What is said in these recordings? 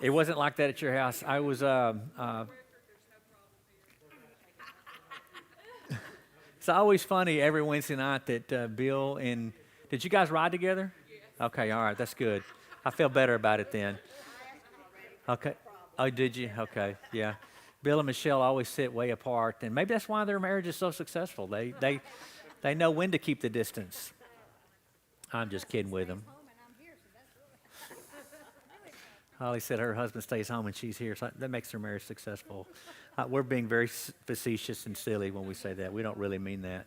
It wasn't like that at your house. I was. It's always funny every Wednesday night that Bill and did you guys ride together? Okay, all right, that's good. I feel better about it then. Okay. Oh, did you? Okay, yeah. Bill and Michelle always sit way apart, and maybe that's why their marriage is so successful. They know when to keep the distance. I'm just kidding with them. Holly said her husband stays home and she's here, so that makes their marriage successful. We're being very facetious and silly when we say that. We don't really mean that.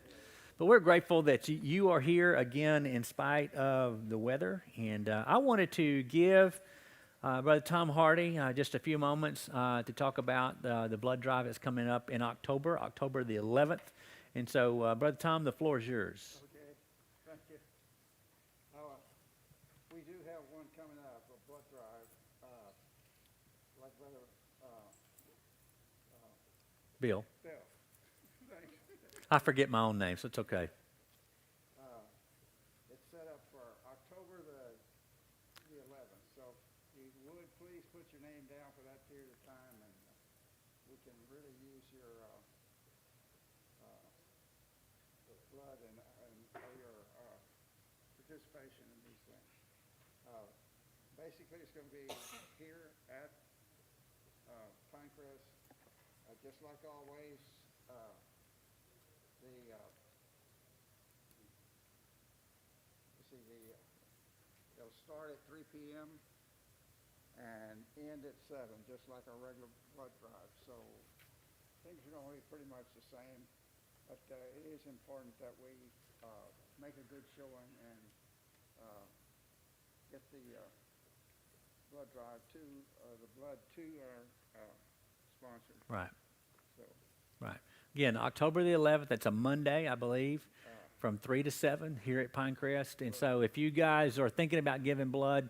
But we're grateful that you are here again in spite of the weather. And I wanted to give Brother Tom Hardy just a few moments to talk about the blood drive that's coming up in October, October the 11th. And so, Brother Tom, the floor is yours. Okay, thank you. We do have one coming up, a blood drive, like Brother Bill. Bill. Thanks. I forget my own name, so it's okay. It's set up for October the 11th, so if you would please put your name down for that period of time, and we can really use your blood and or your participation in these things. Basically, it's going to be here at Pinecrest, just like always. It'll start at 3 p.m. and end at 7, just like our regular blood drive. So things are going to be pretty much the same, but it is important that we make a good showing and get the blood drive to our sponsors. Right. So, Right. Again, October the 11th, that's a Monday, I believe, from 3 to 7 here at Pinecrest. And so if you guys are thinking about giving blood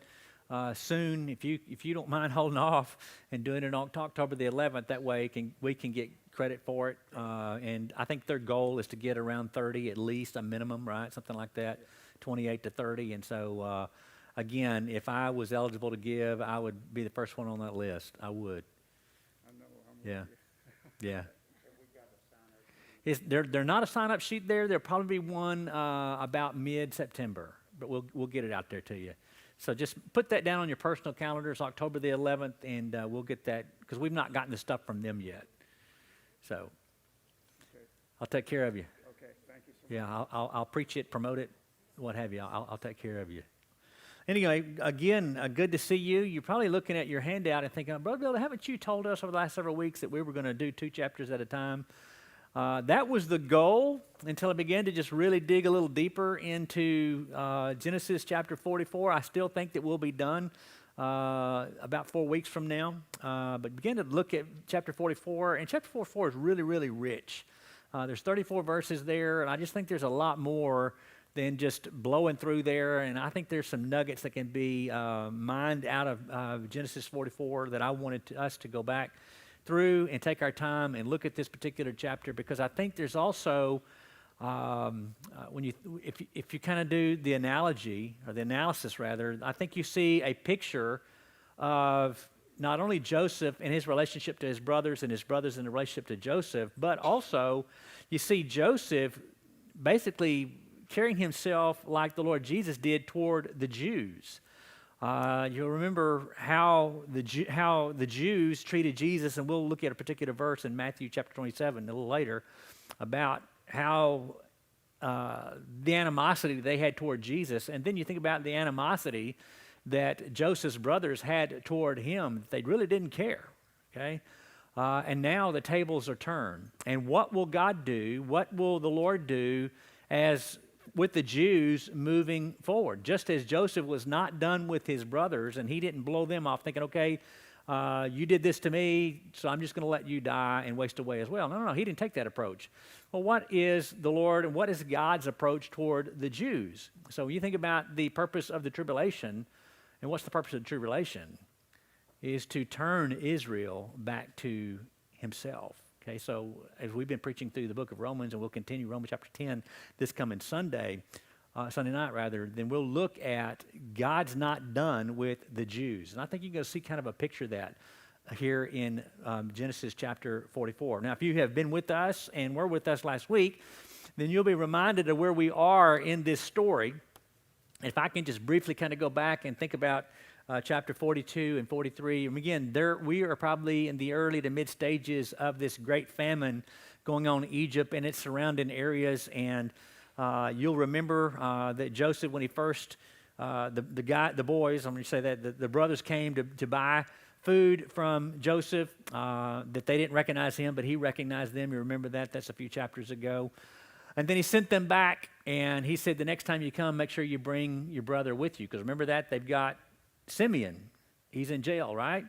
soon, if you don't mind holding off and doing it on October the 11th, that way we can get credit for it. And I think their goal is to get around 30 at least, a minimum, right? Something like that, 28 to 30. And so, again, if I was eligible to give, I would be the first one on that list. I would. I know I'm Yeah. with you. Yeah. They're not a sign-up sheet there. There'll probably be one about mid-September, but we'll get it out there to you. So just put that down on your personal calendars, October the 11th, and we'll get that because we've not gotten the stuff from them yet. So Okay. I'll take care of you. Okay. Thank you so much. Yeah, I'll preach it, promote it, what have you. I'll take care of you. Anyway, again, good to see you. You're probably looking at your handout and thinking, Brother Bill, haven't you told us over the last several weeks that we were going to do 2 chapters at a time? That was the goal until I began to just really dig a little deeper into Genesis chapter 44. I still think that we'll be done about 4 weeks from now. But begin to look at chapter 44, and chapter 44 is really, really rich. There's 34 verses there, and I just think there's a lot more than just blowing through there. And I think there's some nuggets that can be mined out of Genesis 44 that I wanted us to go back through and take our time and look at this particular chapter, because I think there's also if you kind of do the analogy or the analysis rather, I think you see a picture of not only Joseph and his relationship to his brothers and his brothers in the relationship to Joseph, but also you see Joseph basically carrying himself like the Lord Jesus did toward the Jews. You'll remember how the Jews treated Jesus, and we'll look at a particular verse in Matthew chapter 27 a little later about how the animosity they had toward Jesus. And then you think about the animosity that Joseph's brothers had toward him. They really didn't care, okay? And now the tables are turned. And what will God do? What will the Lord do as with the Jews moving forward? Just as Joseph was not done with his brothers and he didn't blow them off thinking, okay, you did this to me, so I'm just going to let you die and waste away as well. No, he didn't take that approach. Well, what is the Lord and what is God's approach toward the Jews? So when you think about the purpose of the tribulation, and what's the purpose of the tribulation? Is to turn Israel back to himself. Okay, so as we've been preaching through the book of Romans, and we'll continue Romans chapter 10 this coming Sunday, Sunday night rather, then we'll look at God's not done with the Jews. And I think you're going to see kind of a picture of that here in Genesis chapter 44. Now, if you have been with us and were with us last week, then you'll be reminded of where we are in this story. If I can just briefly kind of go back and think about chapter 42 and 43. And again, we are probably in the early to mid stages of this great famine going on in Egypt and its surrounding areas. And you'll remember that Joseph, when he first, the boys, I'm going to say that, the brothers came to buy food from Joseph, that they didn't recognize him, but he recognized them. You remember that? That's a few chapters ago. And then he sent them back, and he said, the next time you come, make sure you bring your brother with you. Because remember that? They've got Simeon. He's in jail, right?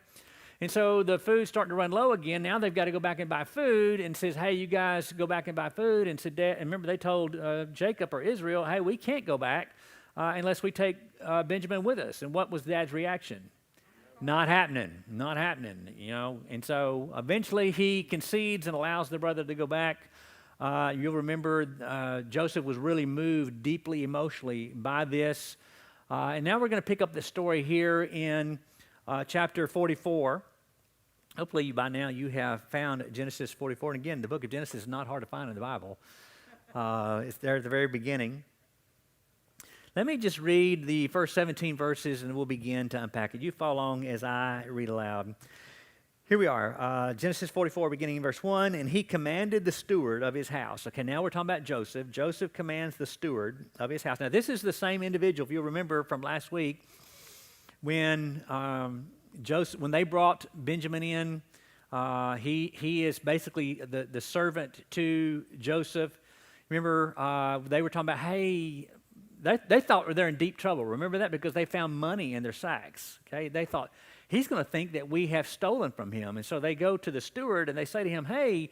And so the food's starting to run low again. Now they've got to go back and buy food, and says, hey, you guys go back and buy food. And said, and remember they told Jacob or Israel, hey, we can't go back unless we take Benjamin with us. And what was Dad's reaction? Not happening, not happening, you know. And so eventually he concedes and allows the brother to go back. You'll remember Joseph was really moved deeply emotionally by this. And now we're going to pick up the story here in chapter 44. Hopefully by now you have found Genesis 44. And again, the book of Genesis is not hard to find in the Bible. It's there at the very beginning. Let me just read the first 17 verses and we'll begin to unpack it. You follow along as I read aloud. Here we are, Genesis 44, beginning in verse 1. And he commanded the steward of his house. Okay, now we're talking about Joseph. Joseph commands the steward of his house. Now, this is the same individual, if you'll remember from last week, when when they brought Benjamin in, he is basically the servant to Joseph. Remember, they were talking about, hey, they thought they're in deep trouble. Remember that? Because they found money in their sacks. Okay, they thought, he's going to think that we have stolen from him. And so they go to the steward and they say to him, hey,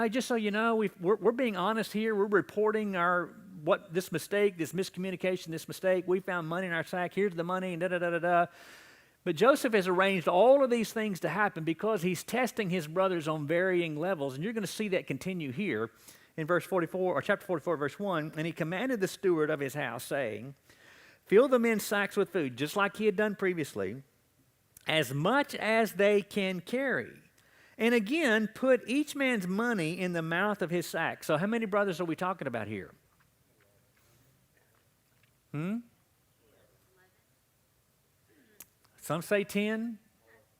just so you know, we're being honest here. We're reporting this mistake, this miscommunication, this mistake. We found money in our sack. Here's the money, and da-da-da-da-da. But Joseph has arranged all of these things to happen because he's testing his brothers on varying levels. And you're going to see that continue here in verse 44, or chapter 44, verse 1. And he commanded the steward of his house, saying, fill the men's sacks with food, just like he had done previously, as much as they can carry. And again, put each man's money in the mouth of his sack. So how many brothers are we talking about here? Some say 10,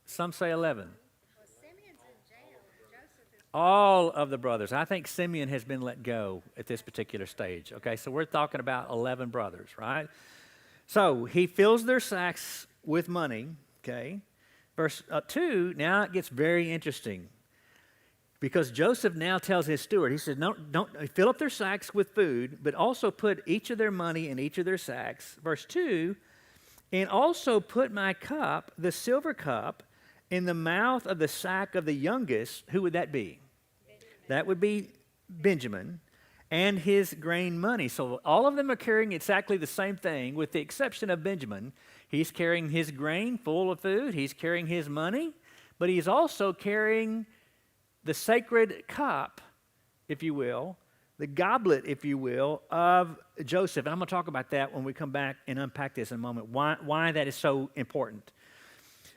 some say 11. Well, Simeon's in jail. Joseph is... All of the brothers. I think Simeon has been let go at this particular stage. Okay, so we're talking about 11 brothers, right? So he fills their sacks with money. Okay, verse 2, now it gets very interesting because Joseph now tells his steward, he said, no, don't fill up their sacks with food, but also put each of their money in each of their sacks. Verse 2, and also put my cup, the silver cup, in the mouth of the sack of the youngest. Who would that be? Benjamin. That would be Benjamin, and his grain money. So all of them are carrying exactly the same thing with the exception of Benjamin. He's carrying his grain full of food. He's carrying his money. But he's also carrying the sacred cup, if you will, the goblet, if you will, of Joseph. And I'm going to talk about that when we come back and unpack this in a moment, why that is so important.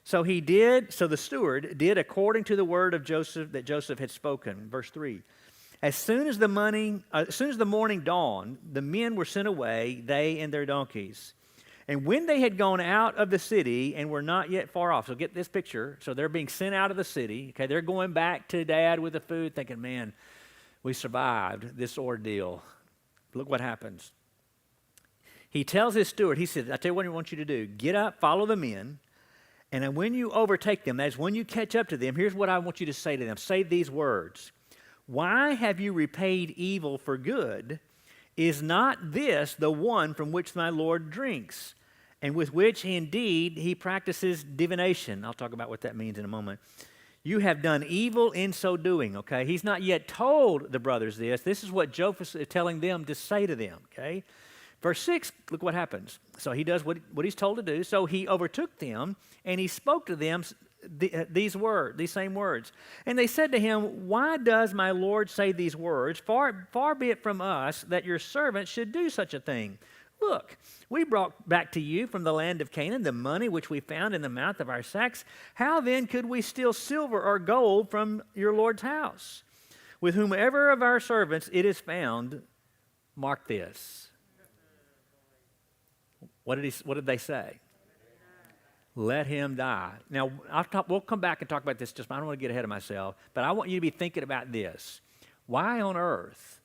So the steward did according to the word of Joseph that Joseph had spoken. Verse 3. As soon as the morning dawned, the men were sent away, they and their donkeys. And when they had gone out of the city and were not yet far off, so get this picture. So they're being sent out of the city. Okay, they're going back to Dad with the food, thinking, man, we survived this ordeal. Look what happens. He tells his steward, he said, I tell you what I want you to do. Get up, follow the men, and when you overtake them, that is when you catch up to them, here's what I want you to say to them. Say these words. Why have you repaid evil for good? Is not this the one from which my Lord drinks, and with which indeed he practices divination? I'll talk about what that means in a moment. You have done evil in so doing, okay? He's not yet told the brothers this. This is what Joseph is telling them to say to them, okay? Verse 6, look what happens. So he does what he's told to do. So he overtook them, and he spoke to them these same words. And they said to him, why does my Lord say these words? Far be it from us that your servant should do such a thing. Look, we brought back to you from the land of Canaan the money which we found in the mouth of our sacks. How then could we steal silver or gold from your Lord's house? With whomever of our servants it is found, mark this. What did they say? Let him die. Now, we'll come back and talk about this. I don't want to get ahead of myself, but I want you to be thinking about this. Why on earth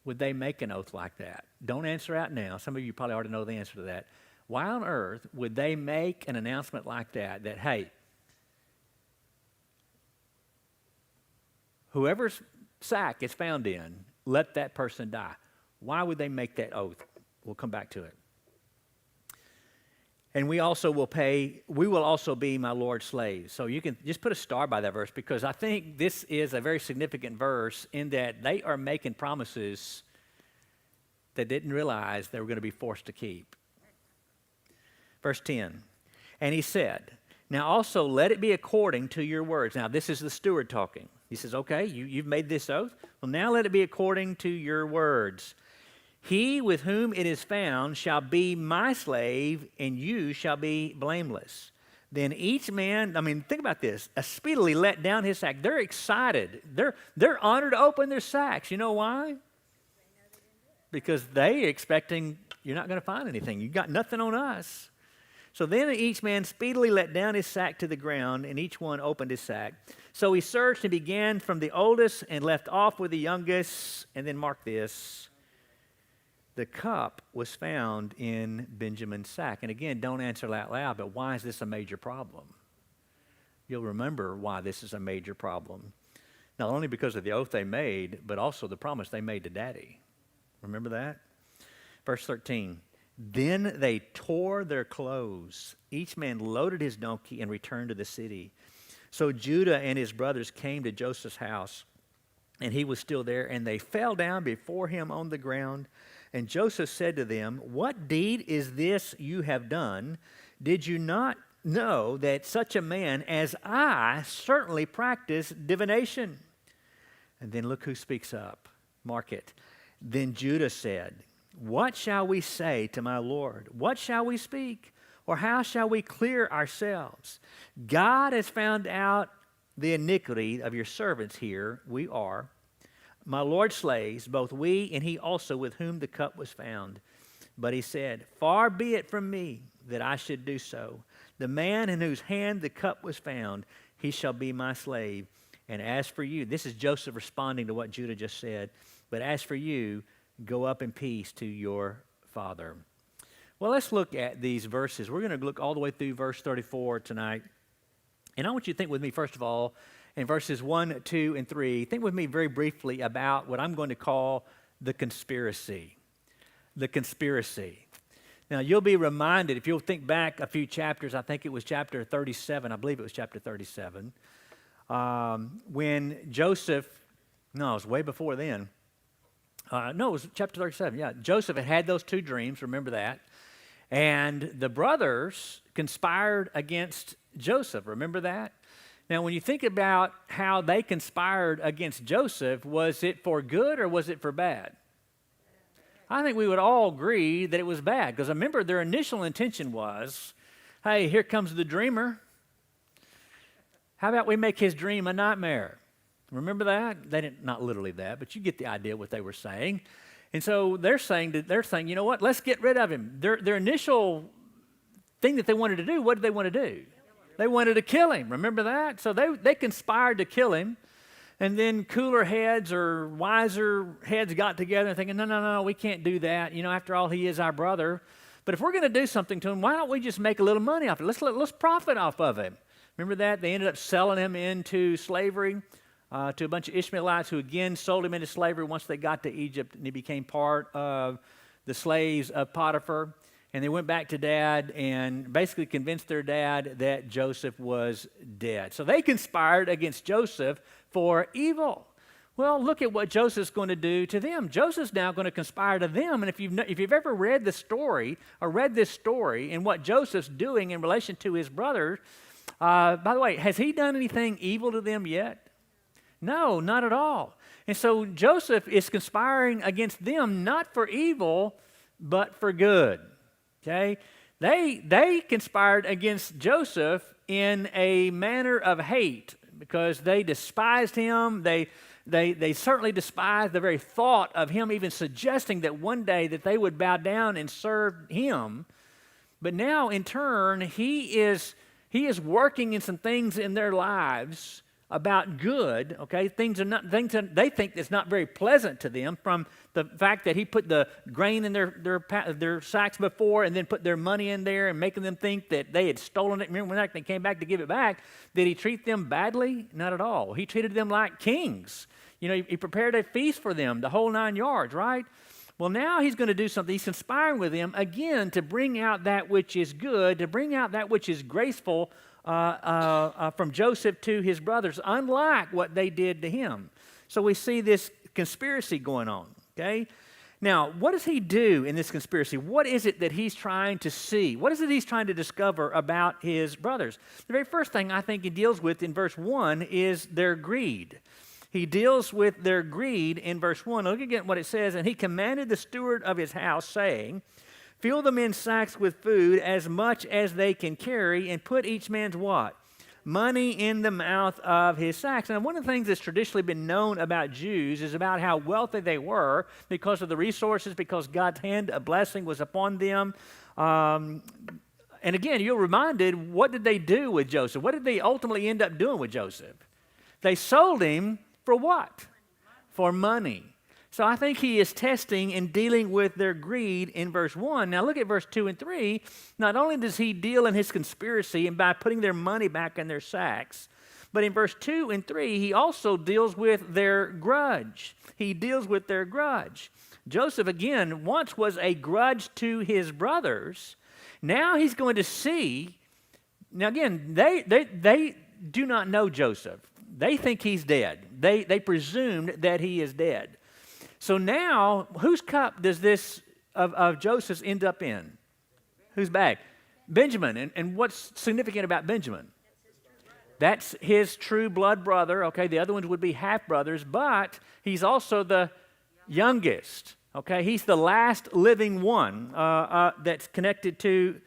would they make an oath like that? Don't answer out now. Some of you probably already know the answer to that. Why on earth would they make an announcement like that, hey, whoever's sack it's found in, let that person die? Why would they make that oath? We'll come back to it. And we will also be my Lord's slaves. So you can just put a star by that verse, because I think this is a very significant verse in that they are making promises that didn't realize they were going to be forced to keep. Verse 10, and he said, now also let it be according to your words. Now this is the steward talking. He says, okay, you've made this oath. Well, now let it be according to your words. He with whom it is found shall be my slave, and you shall be blameless. Then each man, think about this, speedily let down his sack. They're excited. They're honored to open their sacks. You know why? Because they're expecting you're not going to find anything. You got nothing on us. So then each man speedily let down his sack to the ground, and each one opened his sack. So he searched and began from the oldest and left off with the youngest. And then mark this. The cup was found in Benjamin's sack. And again, don't answer out loud, but why is this a major problem? You'll remember why this is a major problem. Not only because of the oath they made, but also the promise they made to Daddy. Remember that? Verse 13. Then they tore their clothes. Each man loaded his donkey and returned to the city. So Judah and his brothers came to Joseph's house, and he was still there, and they fell down before him on the ground. And Joseph said to them, what deed is this you have done? Did you not know that such a man as I certainly practiced divination? And then look who speaks up. Mark it. Then Judah said, what shall we say to my Lord? What shall we speak? Or how shall we clear ourselves? God has found out the iniquity of your servants here. We are my Lord's slaves, both we and he also with whom the cup was found. But he said, far be it from me that I should do so. The man in whose hand the cup was found, he shall be my slave. And as for you, this is Joseph responding to what Judah just said, but as for you, go up in peace to your father. Well, let's look at these verses. We're going to look all the way through verse 34 tonight. And I want you to think with me, first of all, in verses 1, 2, and 3, think with me very briefly about what I'm going to call the conspiracy. The conspiracy. Now, you'll be reminded, if you'll think back a few chapters, I think it was chapter 37, I believe it was chapter 37, when Joseph, no, it was way before then. No, it was chapter 37, yeah. Joseph had those two dreams, remember that. And the brothers conspired against Joseph, remember that? Now, when you think about how they conspired against Joseph, was it for good or was it for bad? I think we would all agree that it was bad, because remember their initial intention was, hey, here comes the dreamer. How about we make his dream a nightmare? Remember that? They didn't, not literally that, but you get the idea what they were saying. And so they're saying, you know what, let's get rid of him. Their initial thing that they wanted to do, what did they want to do? They wanted to kill him. Remember that? So they conspired to kill him. And then cooler heads or wiser heads got together and thinking, no, we can't do that. You know, after all, he is our brother. But if we're going to do something to him, why don't we just make a little money off it? Let's profit off of him. Remember that? They ended up selling him into slavery to a bunch of Ishmaelites who again sold him into slavery once they got to Egypt, and he became part of the slaves of Potiphar. And they went back to Dad and basically convinced their dad that Joseph was dead. So they conspired against Joseph for evil. Well, look at what Joseph's going to do to them. Joseph's now going to conspire to them. And if you've ever read the story or read this story and what Joseph's doing in relation to his brothers, by the way, has he done anything evil to them yet? No, not at all. And so Joseph is conspiring against them not for evil, but for good. Okay? They conspired against Joseph in a manner of hate because they despised him. They certainly despised the very thought of him even suggesting that one day that they would bow down and serve him. But now, in turn, he is working in some things in their lives about good, okay? Things that they think that's not very pleasant to them, from the fact that he put the grain in their sacks before and then put their money in there and making them think that they had stolen it. Remember when they came back to give it back, did he treat them badly? Not at all. He treated them like kings. You know, he prepared a feast for them, the whole 9 yards, right? Well, now he's going to do something. He's conspiring with them, again, to bring out that which is good, to bring out that which is graceful from Joseph to his brothers, unlike what they did to him. So we see this conspiracy going on, okay? Now, what does he do in this conspiracy? What is it that he's trying to see? What is it he's trying to discover about his brothers? The very first thing I think he deals with in verse 1 is their greed. He deals with their greed in verse 1. Look again what it says. And he commanded the steward of his house, saying, fill the men's sacks with food as much as they can carry, and put each man's what? Money in the mouth of his sacks. And one of the things that's traditionally been known about Jews is about how wealthy they were because of the resources, because God's hand of blessing was upon them. And again, you're reminded, what did they do with Joseph? What did they ultimately end up doing with Joseph? They sold him for what? For money. So I think he is testing and dealing with their greed in verse 1. Now look at verse 2 and 3. Not only does he deal in his conspiracy and by putting their money back in their sacks, but in verse 2 and 3, he also deals with their grudge. He deals with their grudge. Joseph, again, once was a grudge to his brothers. Now he's going to see. Now again, they do not know Joseph. They think he's dead. They presumed that he is dead. So now, whose cup does this of Joseph's end up in? Whose bag? Benjamin. And what's significant about Benjamin? That's his true blood brother. Okay, the other ones would be half brothers, but he's also the youngest. Okay, he's the last living one that's connected to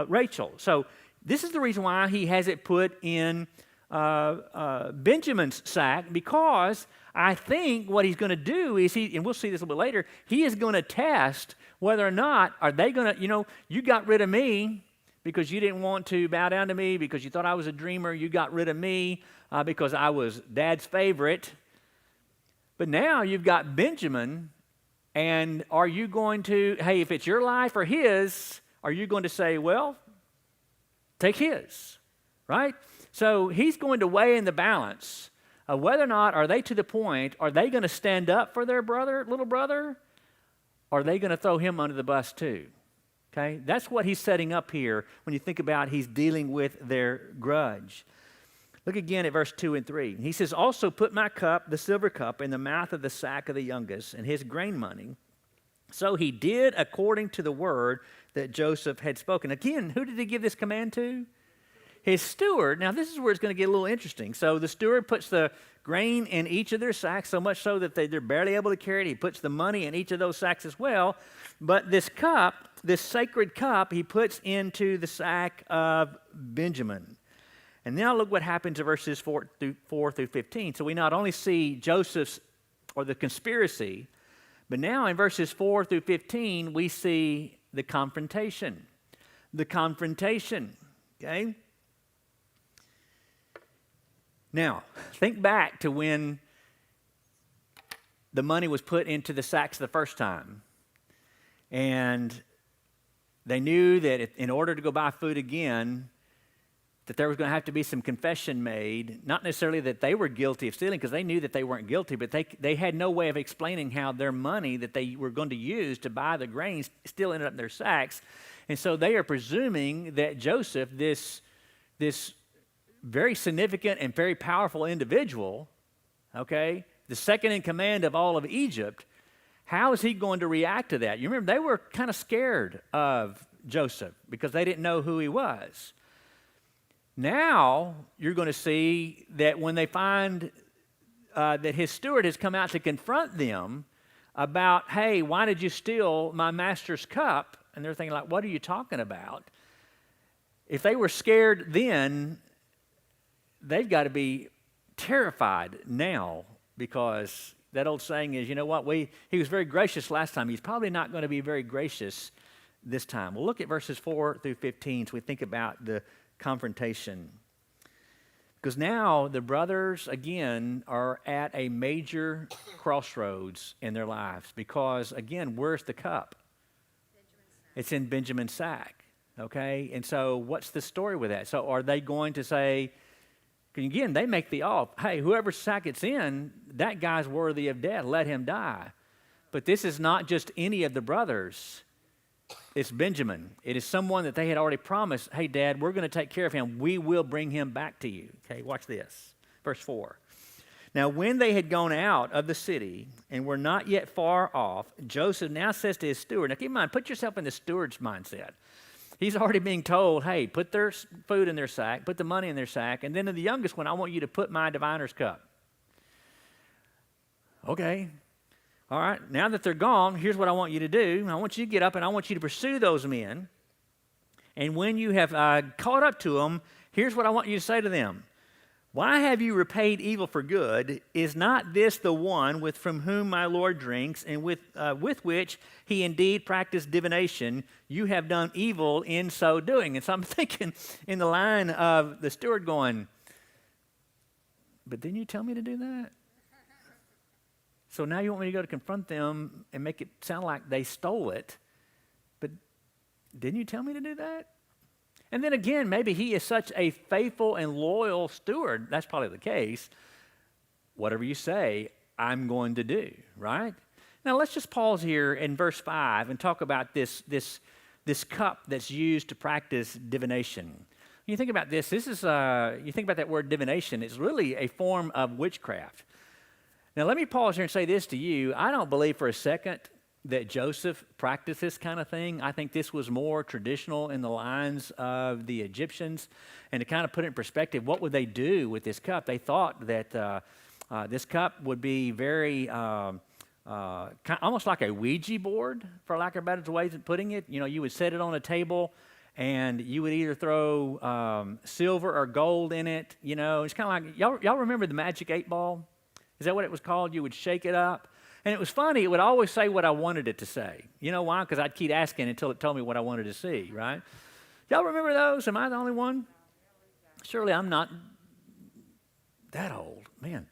Rachel. So this is the reason why he has it put in Benjamin's sack, because I think what he's going to do is and we'll see this a little bit later, he is going to test whether or not, are they going to, you got rid of me because you didn't want to bow down to me, because you thought I was a dreamer, you got rid of me because I was dad's favorite. But now you've got Benjamin, and are you going to, hey, if it's your life or his, are you going to say, well, take his, right? So he's going to weigh in the balance of whether or not are they to the point, are they going to stand up for their little brother, or are they going to throw him under the bus too? Okay, that's what he's setting up here when you think about he's dealing with their grudge. Look again at verse 2 and 3. He says, also put my cup, the silver cup, in the mouth of the sack of the youngest, and his grain money. So he did according to the word that Joseph had spoken. Again, who did he give this command to? His steward. Now, this is where it's going to get a little interesting. So the steward puts the grain in each of their sacks, so much so that they're barely able to carry it. He puts the money in each of those sacks as well. But this cup, this sacred cup, he puts into the sack of Benjamin. And now look what happens in verses 4 through 15. So we not only see Joseph's, or the conspiracy, but now in verses 4 through 15, we see the confrontation. The confrontation, okay? Now, think back to when the money was put into the sacks the first time. And they knew that in order to go buy food again, that there was going to have to be some confession made. Not necessarily that they were guilty of stealing, because they knew that they weren't guilty, but they had no way of explaining how their money that they were going to use to buy the grains still ended up in their sacks. And so they are presuming that Joseph, this very significant and very powerful individual, okay, the second in command of all of Egypt, how is he going to react to that? You remember, they were kind of scared of Joseph because they didn't know who he was. Now, you're going to see that when they find that his steward has come out to confront them, about, hey, why did you steal my master's cup? And they're thinking like, what are you talking about? If they were scared then, they've got to be terrified now, because that old saying is, you know what, he was very gracious last time. He's probably not going to be very gracious this time. We'll look at verses 4 through 15 as we think about the confrontation. Because now the brothers, again, are at a major crossroads in their lives. Because, again, where's the cup? It's in Benjamin's sack, okay? And so what's the story with that? So are they going to say, again, they make the off, hey, whoever's sack it's in, that guy's worthy of death, let him die. But this is not just any of the brothers. It's Benjamin. It is someone that they had already promised, hey, Dad, we're going to take care of him. We will bring him back to you. Okay, watch this. Verse 4. Now, when they had gone out of the city and were not yet far off, Joseph now says to his steward, now keep in mind, put yourself in the steward's mindset. He's already being told, hey, put their food in their sack, put the money in their sack, and then to the youngest one, I want you to put my diviner's cup. Okay. All right, now that they're gone, here's what I want you to do. I want you to get up and I want you to pursue those men. And when you have caught up to them, here's what I want you to say to them. Why have you repaid evil for good? Is not this the one from whom my Lord drinks, and with which he indeed practiced divination? You have done evil in so doing. And so I'm thinking in the line of the steward going, but didn't you tell me to do that? So now you want me to go to confront them and make it sound like they stole it, but didn't you tell me to do that? And then again, maybe he is such a faithful and loyal steward, that's probably the case, whatever you say, I'm going to do, right? Now let's just pause here in verse 5 and talk about this cup that's used to practice divination. When you think about this is, you think about that word divination, it's really a form of witchcraft. Now let me pause here and say this to you. I don't believe for a second that Joseph practiced this kind of thing. I think this was more traditional in the lines of the Egyptians. And to kind of put it in perspective, what would they do with this cup? They thought that this cup would be very, almost like a Ouija board, for lack of better ways of putting it. You know, you would set it on a table and you would either throw silver or gold in it. You know, it's kind of like, y'all remember the Magic 8 Ball? Is that what it was called? You would shake it up. And it was funny, it would always say what I wanted it to say. You know why? Because I'd keep asking until it told me what I wanted to see, right? Y'all remember those? Am I the only one? Surely I'm not that old. Man,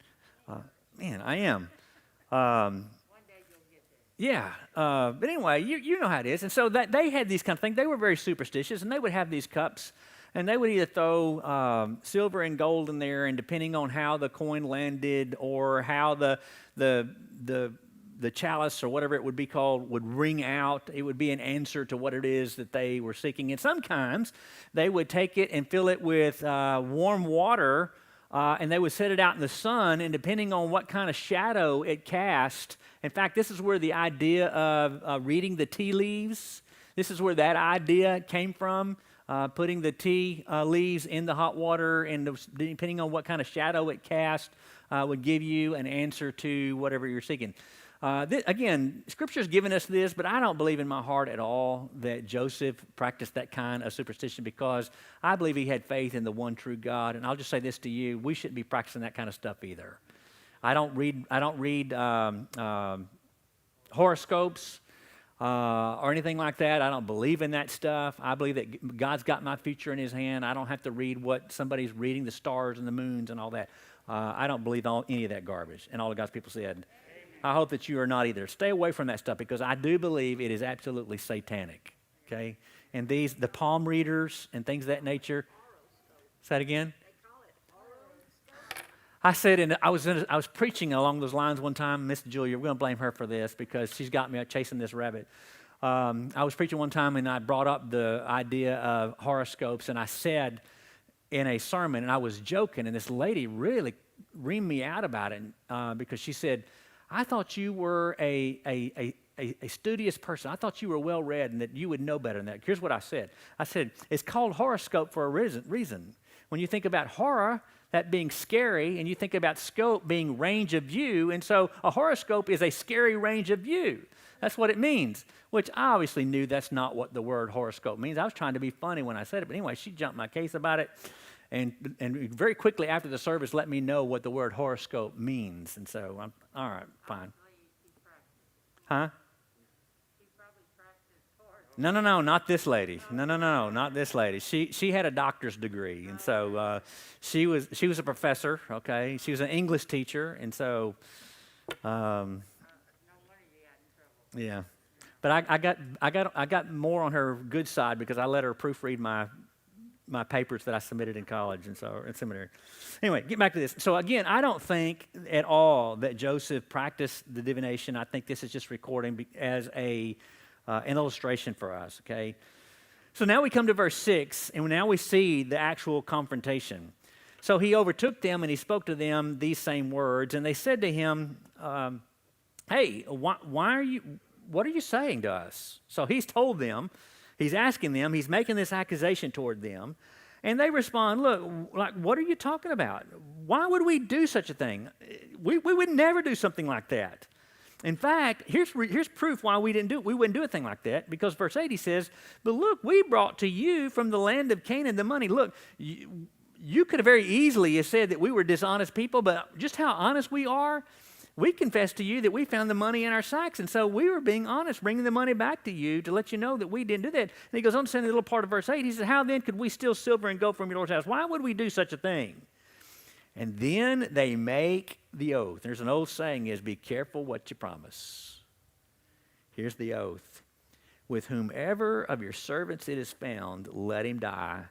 I am. Yeah, but anyway, you know how it is. And so that they had these kind of things. They were very superstitious, and they would have these cups, and they would either throw silver and gold in there, and depending on how the coin landed or how the chalice or whatever it would be called would ring out, it would be an answer to what it is that they were seeking. And sometimes they would take it and fill it with warm water, and they would set it out in the sun, and depending on what kind of shadow it cast, in fact, this is where the idea of reading the tea leaves, this is where that idea came from. Putting the tea leaves in the hot water, and depending on what kind of shadow it cast, would give you an answer to whatever you're seeking. Again, Scripture's given us this, but I don't believe in my heart at all that Joseph practiced that kind of superstition, because I believe he had faith in the one true God. And I'll just say this to you: we shouldn't be practicing that kind of stuff either. I don't read horoscopes. Or anything like that. I don't believe in that stuff. I believe that God's got my future in his hand. I don't have to read what somebody's reading, the stars and the moons and all that. I don't believe any of that garbage. And all of God's people said, amen. I hope that you are not either. Stay away from that stuff, because I do believe it is absolutely satanic. Okay? And the palm readers and things of that nature. Say that again? I said, and I was preaching along those lines one time. Miss Julia, we're going to blame her for this because she's got me chasing this rabbit. I was preaching one time, and I brought up the idea of horoscopes, and I said in a sermon, and I was joking, and this lady really reamed me out about it because she said, I thought you were a studious person. I thought you were well-read and that you would know better than that. Here's what I said. I said, it's called horoscope for a reason. When you think about horror, that being scary, and you think about scope being range of view, and so a horoscope is a scary range of view. That's what it means, which I obviously knew that's not what the word horoscope means. I was trying to be funny when I said it, but anyway, she jumped my case about it, and very quickly after the service let me know what the word horoscope means, and so I'm, all right, fine. Huh? No, not this lady. No, not this lady. She had a doctor's degree, and so she was a professor. Okay, she was an English teacher, and so yeah. But I got more on her good side because I let her proofread my papers that I submitted in college and so in seminary. Anyway, get back to this. So again, I don't think at all that Joseph practiced the divination. I think this is just recording as an illustration for us, okay? So now we come to verse 6, and now we see the actual confrontation. So he overtook them, and he spoke to them these same words, and they said to him, hey, what are you saying to us? So he's told them, he's asking them, he's making this accusation toward them, and they respond, look, like, what are you talking about? Why would we do such a thing? We would never do something like that. In fact, here's proof why we wouldn't do a thing like that, because verse 8 he says, but look, we brought to you from the land of Canaan the money. Look, you could have very easily have said that we were dishonest people, but just how honest we are, we confessed to you that we found the money in our sacks, and so we were being honest, bringing the money back to you to let you know that we didn't do that. And he goes on to say in the little part of verse 8, he says, how then could we steal silver and gold from your Lord's house? Why would we do such a thing? And then they make the oath. There's an old saying is, be careful what you promise. Here's the oath. With whomever of your servants it is found, let him die,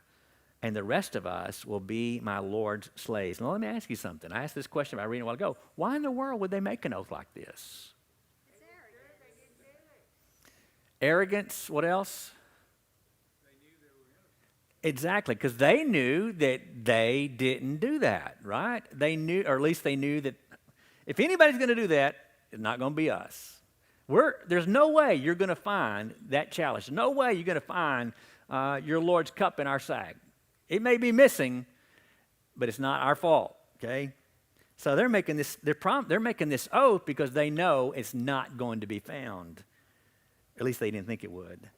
and the rest of us will be my Lord's slaves. Now let me ask you something. I asked this question about reading a while ago. Why in the world would they make an oath like this? Arrogance. What else? Exactly, because they knew that they didn't do that, right? They knew, or at least they knew that if anybody's going to do that, it's not going to be us. There's no way you're going to find that chalice. No way you're going to find your Lord's cup in our sack. It may be missing, but it's not our fault, okay? So they're making this oath because they know it's not going to be found. At least they didn't think it would.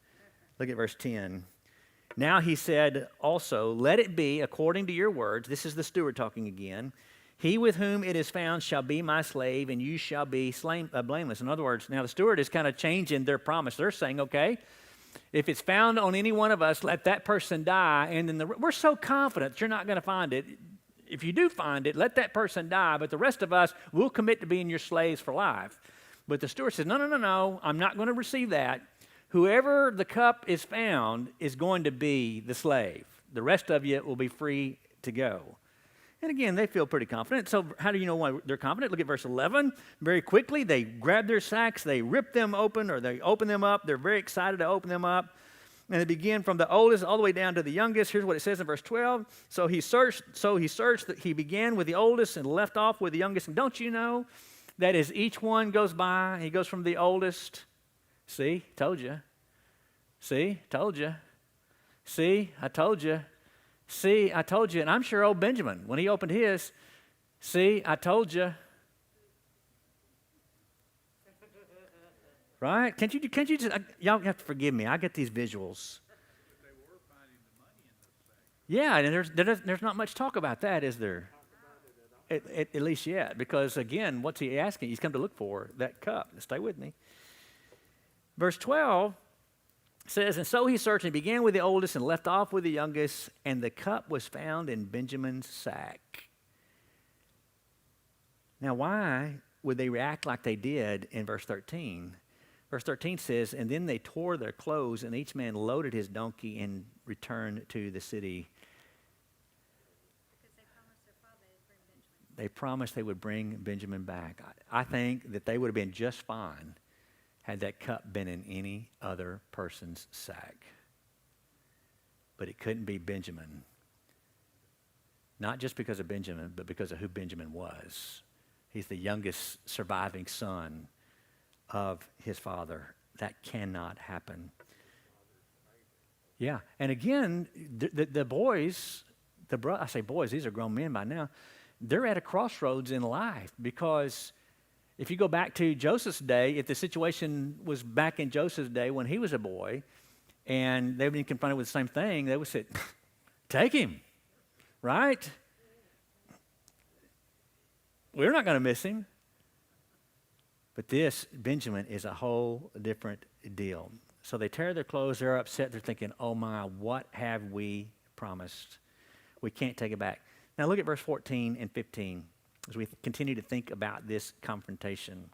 Look at verse 10. Now he said also, let it be according to your words. This is the steward talking again. He with whom it is found shall be my slave, and you shall be blameless. In other words, now the steward is kind of changing their promise. They're saying, okay, if it's found on any one of us, let that person die. And then we're so confident that you're not going to find it. If you do find it, let that person die. But the rest of us will commit to being your slaves for life. But the steward says, no, I'm not going to receive that. Whoever the cup is found is going to be the slave. The rest of you will be free to go. And again, they feel pretty confident. So how do you know why they're confident? Look at verse 11. Very quickly, they grab their sacks, they rip them open, or they open them up. They're very excited to open them up. And they begin from the oldest all the way down to the youngest. Here's what it says in verse 12. So he searched, he began with the oldest and left off with the youngest. And don't you know that as each one goes by, he goes from the oldest. See, told you. See, told you. See, I told you. See, I told you. And I'm sure old Benjamin, when he opened his, see, I told you. Right? Can't you just, y'all have to forgive me. I get these visuals. But they were finding the money in those sacks. Yeah, and there's not much talk about that, is there? At least yet. Because again, what's he asking? He's come to look for that cup. Stay with me. Verse 12 says, and so he searched and began with the oldest and left off with the youngest, and the cup was found in Benjamin's sack. Now, why would they react like they did in verse 13? Verse 13 says, and then they tore their clothes, and each man loaded his donkey and returned to the city. Because they promised their father they'd bring Benjamin. They promised they would bring Benjamin back. I think that they would have been just fine had that cup been in any other person's sack. But it couldn't be Benjamin. Not just because of Benjamin, but because of who Benjamin was. He's the youngest surviving son of his father. That cannot happen. Yeah, and again, the boys, I say, boys, these are grown men by now. They're at a crossroads in life, because if you go back to Joseph's day, if the situation was back in Joseph's day when he was a boy and they've been confronted with the same thing, they would say, take him, right? We're not going to miss him. But this, Benjamin, is a whole different deal. So they tear their clothes, they're upset, they're thinking, oh my, what have we promised? We can't take it back. Now look at verse 14 and 15 as we continue to think about this confrontation.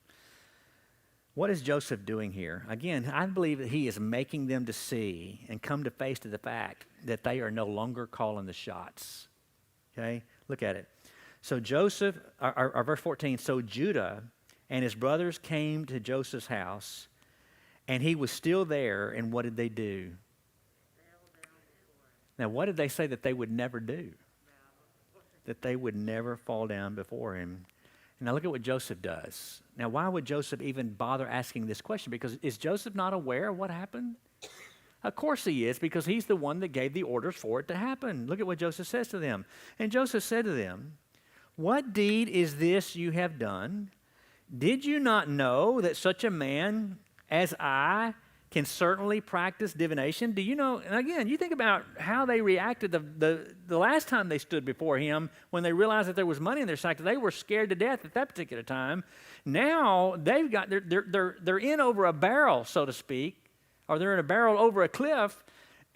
What is Joseph doing here? Again, I believe that he is making them to see and come to face to the fact that they are no longer calling the shots. Okay, look at it. So Joseph, or verse 14, so Judah and his brothers came to Joseph's house, and he was still there, and what did they do? Now, what did they say that they would never do? That they would never fall down before him. Now, look at what Joseph does. Now, why would Joseph even bother asking this question? Because is Joseph not aware of what happened? Of course he is, because he's the one that gave the orders for it to happen. Look at what Joseph says to them. And Joseph said to them, what deed is this you have done? Did you not know that such a man as I can certainly practice divination? Do you know? And again, you think about how they reacted the last time they stood before him when they realized that there was money in their sack. They were scared to death at that particular time. Now they've got they're in over a barrel, so to speak, or they're in a barrel over a cliff,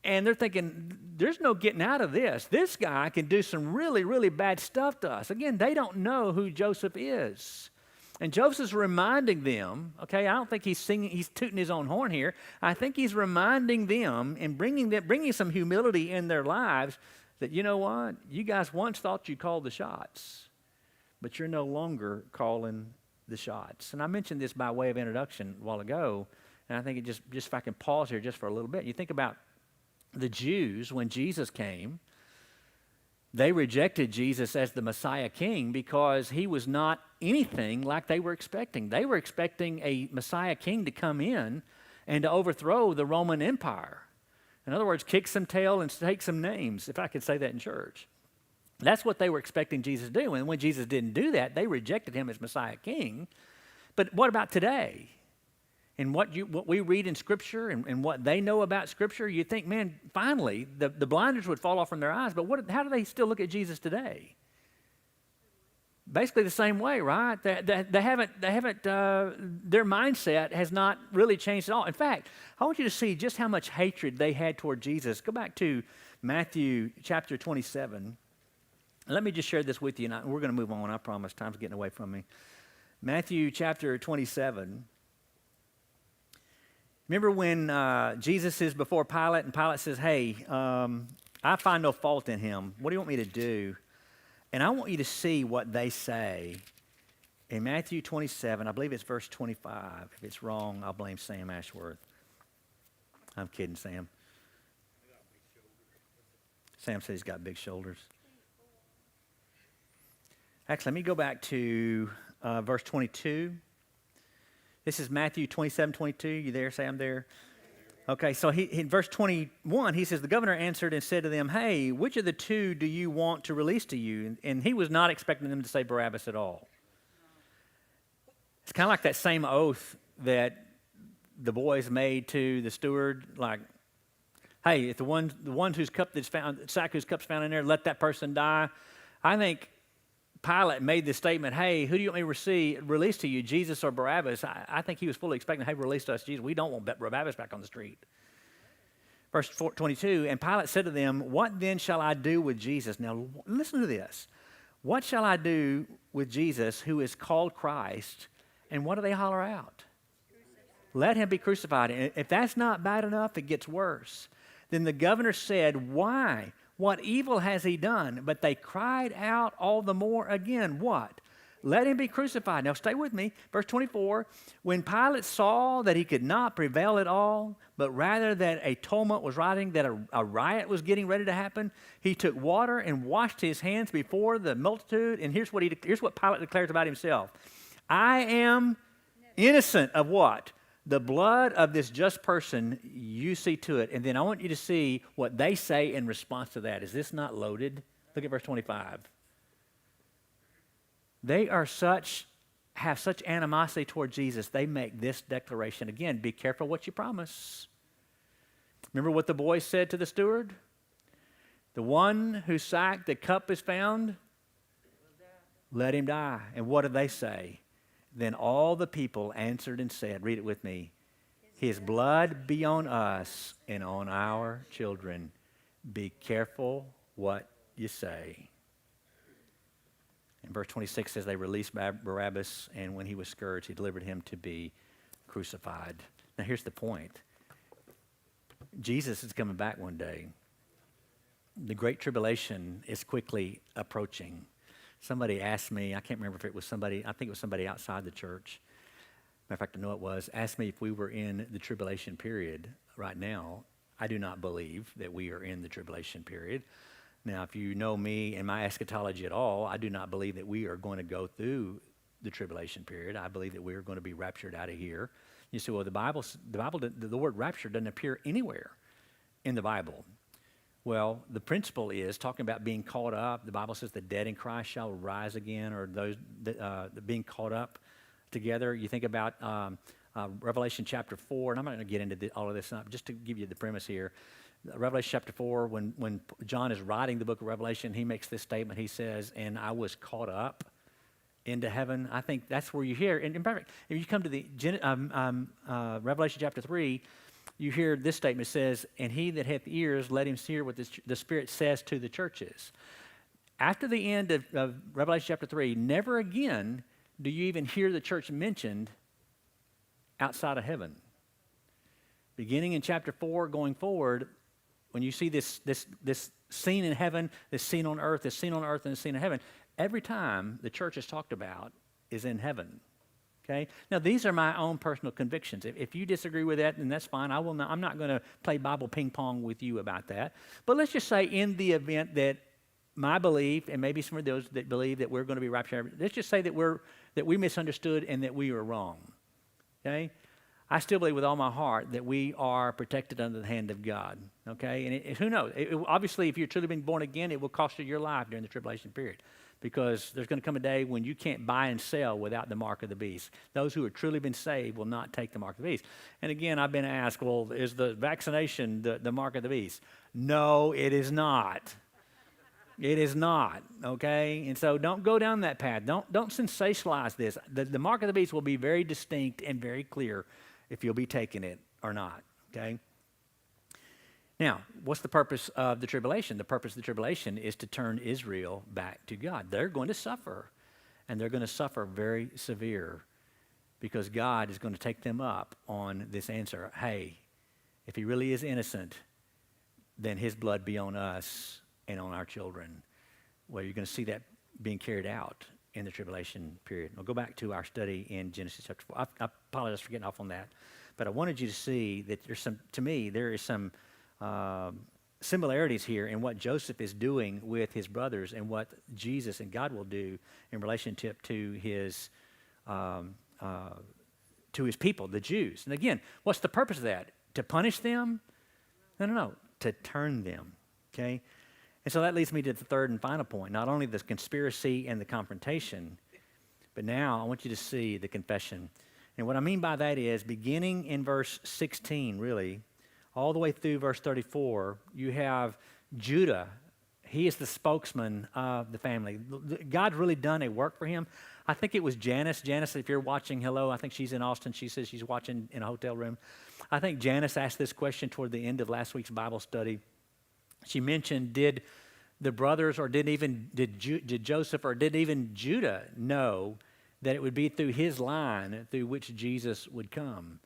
and they're thinking, there's no getting out of this. This guy can do some really, really bad stuff to us. Again, they don't know who Joseph is. And Joseph's reminding them, okay, I don't think he's tooting his own horn here. I think he's reminding them and bringing some humility in their lives that, you know what, you guys once thought you called the shots, but you're no longer calling the shots. And I mentioned this by way of introduction a while ago, and I think it just if I can pause here just for a little bit. You think about the Jews when Jesus came. They rejected Jesus as the Messiah King because he was not anything like they were expecting. They were expecting a Messiah King to come in and to overthrow the Roman Empire. In other words, kick some tail and take some names, if I could say that in church. That's what they were expecting Jesus to do. And when Jesus didn't do that, they rejected him as Messiah King. But what about today? And what we read in Scripture and what they know about Scripture, you think, man, finally, the blinders would fall off from their eyes. But how do they still look at Jesus today? Basically the same way, right? They haven't. Their mindset has not really changed at all. In fact, I want you to see just how much hatred they had toward Jesus. Go back to Matthew chapter 27. Let me just share this with you, and we're going to move on. I promise. Time's getting away from me. Matthew chapter 27. Remember when Jesus is before Pilate, and Pilate says, hey, I find no fault in him. What do you want me to do? And I want you to see what they say. In Matthew 27, I believe it's verse 25. If it's wrong, I'll blame Sam Ashworth. I'm kidding, Sam. Sam says he's got big shoulders. Actually, let me go back to verse 22. This is Matthew 27:22. You there? Say I'm there. Okay, so in verse 21, he says, the governor answered and said to them, hey, which of the two do you want to release to you? And he was not expecting them to say Barabbas at all. It's kind of like that same oath that the boys made to the steward, like, hey, if the one whose sack whose cup's found in there, let that person die. I think Pilate made this statement, hey, who do you want me to release to you, Jesus or Barabbas? I think he was fully expecting, hey, release to us Jesus. We don't want Barabbas back on the street. Verse 22, and Pilate said to them, what then shall I do with Jesus? Now, listen to this. What shall I do with Jesus who is called Christ? And what do they holler out? Let him be crucified. And if that's not bad enough, it gets worse. Then the governor said, why? What evil has he done? But they cried out all the more again. What? Let him be crucified. Now stay with me. Verse 24. When Pilate saw that he could not prevail at all, but rather that a tumult was rising, that a riot was getting ready to happen, he took water and washed his hands before the multitude. And here's what Pilate declares about himself. I am innocent of what? The blood of this just person, you see to it. And then I want you to see what they say in response to that. Is this not loaded? Look at verse 25. They have such animosity toward Jesus, they make this declaration. Again, be careful what you promise. Remember what the boy said to the steward? The one whose sack the cup is found, let him die. And what did they say? Then all the people answered and said, read it with me, his blood be on us and on our children. Be careful what you say. And verse 26 says they released Barabbas, and when he was scourged, he delivered him to be crucified. Now here's the point. Jesus is coming back one day. The Great Tribulation is quickly approaching. Somebody asked me, I can't remember if it was somebody, I think it was somebody outside the church. Matter of fact, I know it was, asked me if we were in the tribulation period right now. I do not believe that we are in the tribulation period. Now, if you know me and my eschatology at all, I do not believe that we are going to go through the tribulation period. I believe that we are going to be raptured out of here. You say, well, the word rapture doesn't appear anywhere in the Bible. Well, the principle is talking about being caught up. The Bible says the dead in Christ shall rise again, or those being caught up together. You think about Revelation chapter 4, and I'm not going to get into all of this, just to give you the premise here. Revelation chapter 4, when John is writing the book of Revelation, he makes this statement. He says, and I was caught up into heaven. I think that's where you hear, and in fact, if you come to the Revelation chapter 3, you hear this statement. It says, and he that hath ears, let him hear what the Spirit says to the churches. After the end of Revelation chapter 3, never again do you even hear the church mentioned outside of heaven. Beginning in chapter 4, going forward, when you see this scene in heaven, this scene on earth, this scene on earth, and this scene in heaven, every time the church is talked about is in heaven. Okay? Now, these are my own personal convictions. If you disagree with that, then that's fine. I'm not going to play Bible ping pong with you about that. But let's just say in the event that my belief, and maybe some of those that believe that we're going to be raptured, let's just say that we misunderstood and that we were wrong. Okay? I still believe with all my heart that we are protected under the hand of God. Okay? And who knows? Obviously, if you're truly being born again, it will cost you your life during the tribulation period, because there's going to come a day when you can't buy and sell without the mark of the beast. Those who have truly been saved will not take the mark of the beast. And again, I've been asked, well, is the vaccination the mark of the beast? No, it is not. It is not, okay? And so don't go down that path. Don't sensationalize this. The mark of the beast will be very distinct and very clear if you'll be taking it or not, okay? Now, what's the purpose of the tribulation? The purpose of the tribulation is to turn Israel back to God. They're going to suffer, and they're going to suffer very severe, because God is going to take them up on this answer. Hey, if he really is innocent, then his blood be on us and on our children. Well, you're going to see that being carried out in the tribulation period. We'll go back to our study in Genesis chapter 4. I apologize for getting off on that, but I wanted you to see that there is some similarities here in what Joseph is doing with his brothers and what Jesus and God will do in relationship to his people, the Jews. And again, what's the purpose of that? To punish them? No. To turn them. Okay? And so that leads me to the third and final point. Not only the conspiracy and the confrontation, but now I want you to see the confession. And what I mean by that is, beginning in verse 16, really, all the way through verse 34, you have Judah. He is the spokesman of the family. God's really done a work for him. I think it was Janice. Janice, if you're watching, hello. I think she's in Austin. She says she's watching in a hotel room. I think Janice asked this question toward the end of last week's Bible study. She mentioned, did the brothers or did Joseph or did even Judah know that it would be through his line through which Jesus would come?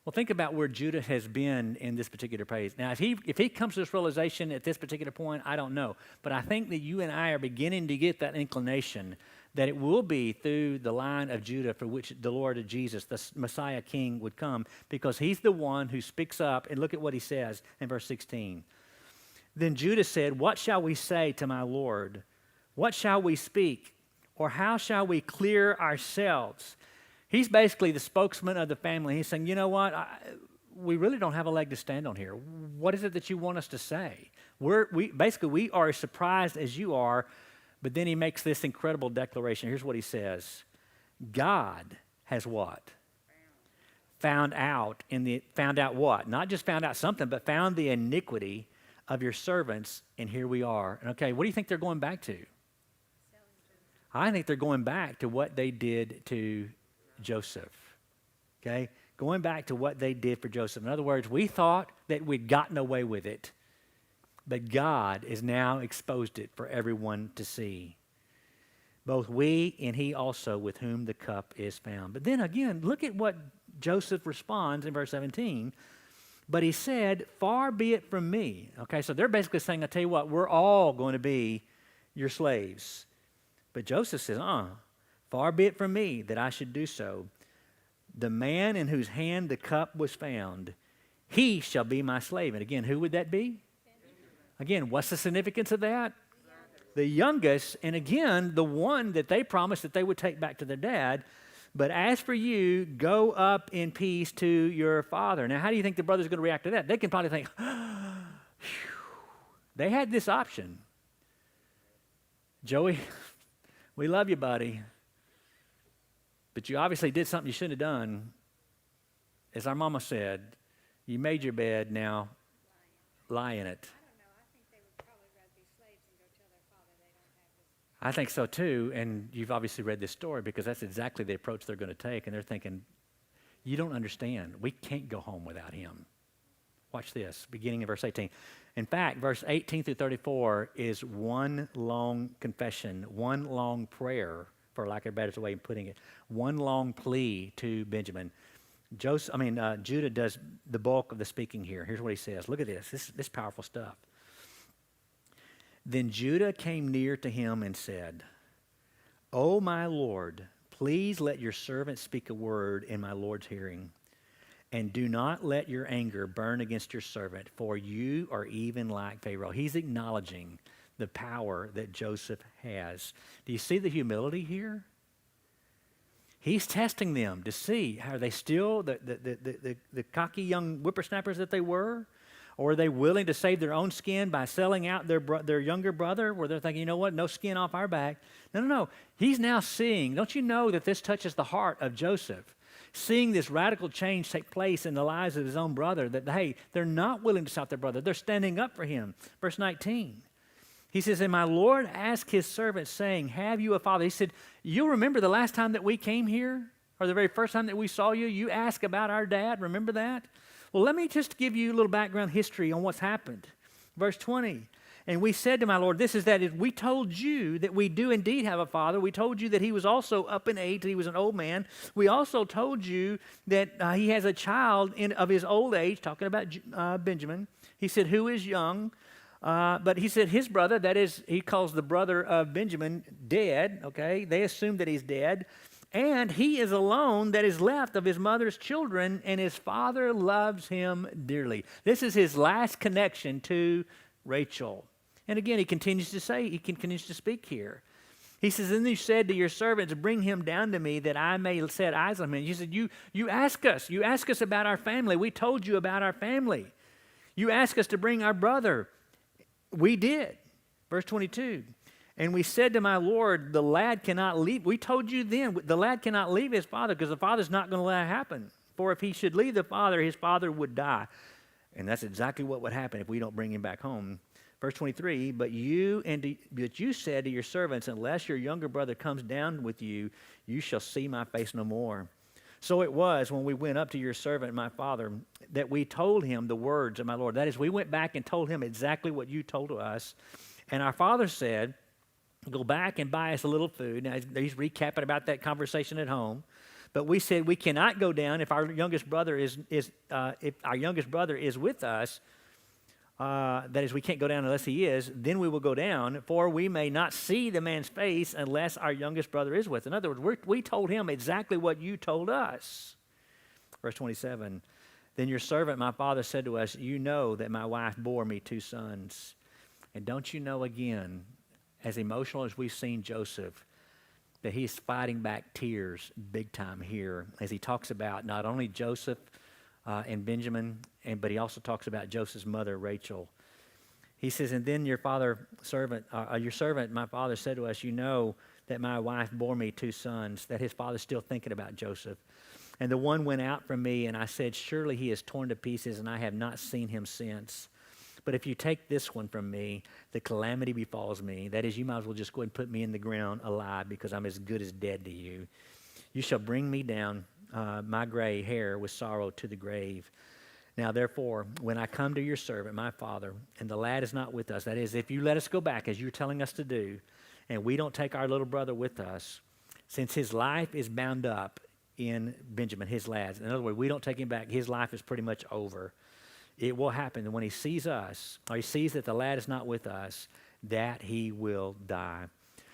Well, think about where Judah has been in this particular page. Now, if he comes to this realization at this particular point, I don't know. But I think that you and I are beginning to get that inclination that it will be through the line of Judah for which the Lord Jesus, the Messiah King, would come, because he's the one who speaks up. And look at what he says in verse 16. Then Judah said, what shall we say to my Lord? What shall we speak? Or how shall we clear ourselves? He's basically the spokesman of the family. He's saying, you know what? we really don't have a leg to stand on here. What is it that you want us to say? We are as surprised as you are, but then he makes this incredible declaration. Here's what he says. God has what? Found out what? Not just found out something, but found the iniquity of your servants, and here we are. And okay, what do you think they're going back to? I think they're going back to what they did to Joseph. Okay? Going back to what they did for Joseph. In other words, we thought that we'd gotten away with it, but God has now exposed it for everyone to see. Both we and he also with whom the cup is found. But then again, look at what Joseph responds in verse 17. But he said, far be it from me. Okay, so they're basically saying, I tell you what, we're all going to be your slaves. But Joseph says, far be it from me that I should do so. The man in whose hand the cup was found, he shall be my slave. And again, who would that be? Again, what's the significance of that? The youngest, and again, the one that they promised that they would take back to their dad. But as for you, go up in peace to your father. Now, how do you think the brother's going to react to that? They can probably think, they had this option. Joey, we love you, buddy. But you obviously did something you shouldn't have done. As our mama said, you made your bed, now lie in it. I don't know. I think they would probably rather be slaves than go tell their father they don't have this. I think so too, and you've obviously read this story because that's exactly the approach they're going to take, and they're thinking, you don't understand. We can't go home without him. Watch this, beginning in verse 18. In fact, verse 18 through 34 is one long confession, one long prayer, for lack of a better way of putting it, one long plea to Benjamin. Judah does the bulk of the speaking here. Here's what he says. Look at this. This powerful stuff. Then Judah came near to him and said, O my Lord, please let your servant speak a word in my Lord's hearing, and do not let your anger burn against your servant, for you are even like Pharaoh. He's acknowledging the power that Joseph has. Do you see the humility here? He's testing them to see, are they still the cocky young whippersnappers that they were? Or are they willing to save their own skin by selling out their younger brother, where they're thinking, you know what, no skin off our back? No. He's now seeing, don't you know that this touches the heart of Joseph? Seeing this radical change take place in the lives of his own brother, that, hey, they're not willing to stop their brother. They're standing up for him. Verse 19. He says, and my Lord asked his servant, saying, have you a father? He said, you remember the last time that we came here? Or the very first time that we saw you? You asked about our dad. Remember that? Well, let me just give you a little background history on what's happened. Verse 20. And we said to my Lord, this is that if we told you that we do indeed have a father. We told you that he was also up in age, he was an old man. We also told you that he has a child of his old age, talking about Benjamin. He said, who is young. But he said his brother, that is, he calls the brother of Benjamin dead, okay? They assume that he's dead. And he is alone that is left of his mother's children, and his father loves him dearly. This is his last connection to Rachel. And again, he continues to speak here. He says, then you said to your servants, bring him down to me that I may set eyes on him. You said, you ask us about our family. We told you about our family. You asked us to bring our brother. We did. Verse 22. And we said to my Lord, the lad cannot leave. We told you then, the lad cannot leave his father because the father's not going to let it happen. For if he should leave the father, his father would die. And that's exactly what would happen if we don't bring him back home. Verse 23, but you said to your servants, unless your younger brother comes down with you, you shall see my face no more. So it was when we went up to your servant, my father, that we told him the words of my Lord. That is, we went back and told him exactly what you told to us. And our father said, go back and buy us a little food. Now, he's recapping about that conversation at home. But we said we cannot go down if our youngest brother is with us. That is, we can't go down unless he is. Then we will go down, for we may not see the man's face unless our youngest brother is with us. In other words, we told him exactly what you told us. Verse 27. Then your servant, my father, said to us, you know that my wife bore me 2 sons. And don't you know again, as emotional as we've seen Joseph, that he's fighting back tears big time here as he talks about not only Joseph and Benjamin, but he also talks about Joseph's mother, Rachel. He says, and then your servant, my father said to us, you know that my wife bore me 2 sons, that his father's still thinking about Joseph. And the one went out from me, and I said, surely he is torn to pieces, and I have not seen him since. But if you take this one from me, the calamity befalls me. That is, you might as well just go ahead and put me in the ground alive, because I'm as good as dead to you. You shall bring me down my gray hair with sorrow to the grave. Now, therefore, when I come to your servant, my father, and the lad is not with us, that is, if you let us go back as you're telling us to do, and we don't take our little brother with us, since his life is bound up in Benjamin, his lad's. In other words, we don't take him back, his life is pretty much over. It will happen that when he sees us, or he sees that the lad is not with us, that he will die.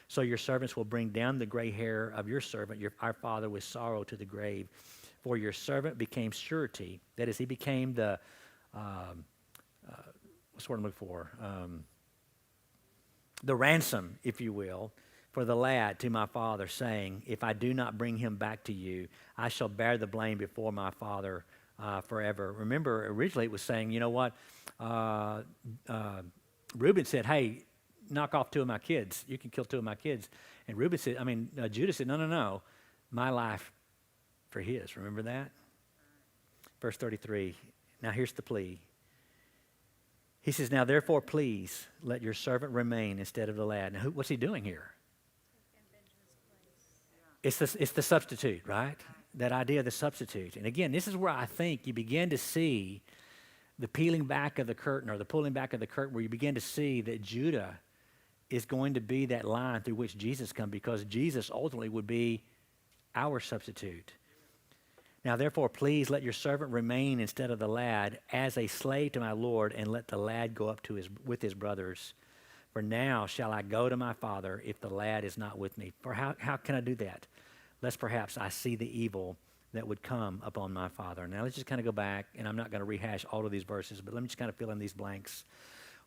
So your servants will bring down the gray hair of your servant, our father, with sorrow to the grave. For your servant became surety. That is, he became the, what's the word I'm looking for? The ransom, if you will, for the lad to my father, saying, if I do not bring him back to you, I shall bear the blame before my father forever. Remember, originally it was saying, you know what? Reuben said, hey, knock off 2 of my kids. You can kill 2 of my kids. And Judah said, no, my life for his. Remember that? Verse 33. Now here's the plea. He says, now therefore please let your servant remain instead of the lad. Now what's he doing here? It's the substitute, right? That idea of the substitute. And again, this is where I think you begin to see the peeling back of the curtain, or the pulling back of the curtain, where you begin to see that Judah is going to be that line through which Jesus comes, because Jesus ultimately would be our substitute. Now, therefore, please let your servant remain instead of the lad as a slave to my Lord, and let the lad go up with his brothers. For now shall I go to my father if the lad is not with me. For how can I do that? Lest perhaps I see the evil that would come upon my father. Now, let's just kind of go back, and I'm not going to rehash all of these verses, but let me just kind of fill in these blanks.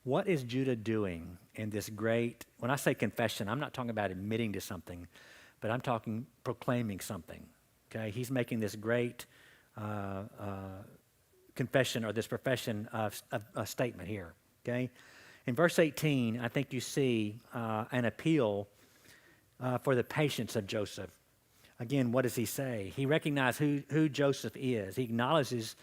What is Judah doing in this great, when I say confession, I'm not talking about admitting to something, but I'm talking proclaiming something. Okay, he's making this great confession, or this profession of a statement here. Okay, in verse 18, I think you see an appeal for the patience of Joseph. Again, what does he say? He recognizes who Joseph is. He acknowledges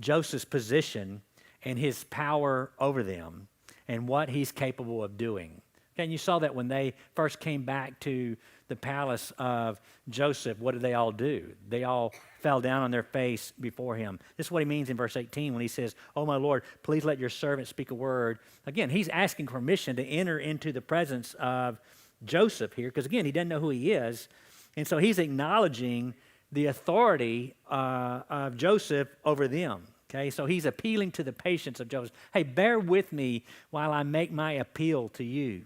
Joseph's position and his power over them and what he's capable of doing. Okay, and you saw that when they first came back to the palace of Joseph, what did they all do? They all fell down on their face before him. This is what he means in verse 18 when he says, oh, my Lord, please let your servant speak a word. Again, he's asking permission to enter into the presence of Joseph here, because, again, he doesn't know who he is. And so he's acknowledging the authority of Joseph over them. Okay, so he's appealing to the patience of Joseph. Hey, bear with me while I make my appeal to you.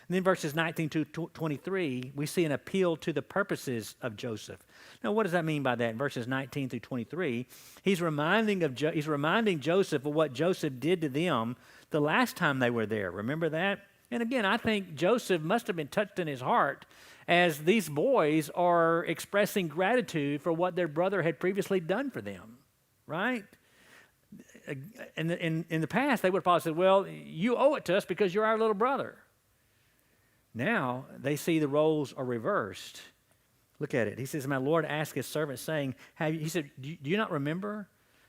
And then verses 19 to 23, we see an appeal to the purposes of Joseph. Now, what does that mean by that? In verses 19 through 23, he's reminding Joseph of what Joseph did to them the last time they were there. Remember that? And again, I think Joseph must have been touched in his heart as these boys are expressing gratitude for what their brother had previously done for them, right? In the past, they would have probably said, well, you owe it to us because you're our little brother. Now, they see the roles are reversed. Look at it. He says, my Lord asked his servant, saying, he said, do you not remember